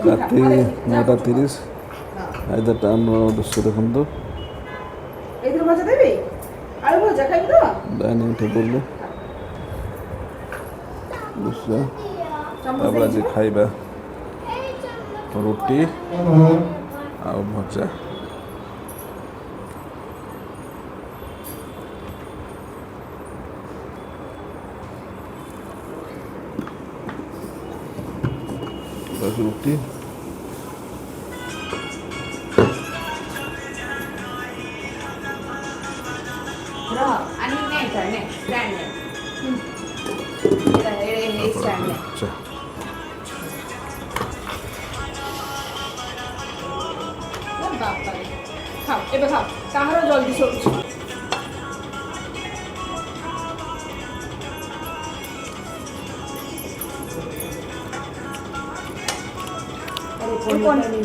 রাত্রি 9:30 আইদারটা আমরা অবশ্য দেখুন তো ডাইনিং টেবুল বুঝছো তারপরে আজ খাইবা রুটি ଆଉ ଭଜା ରୁଟି খাও এবার খাও কাহারও জলদি সরছে পনির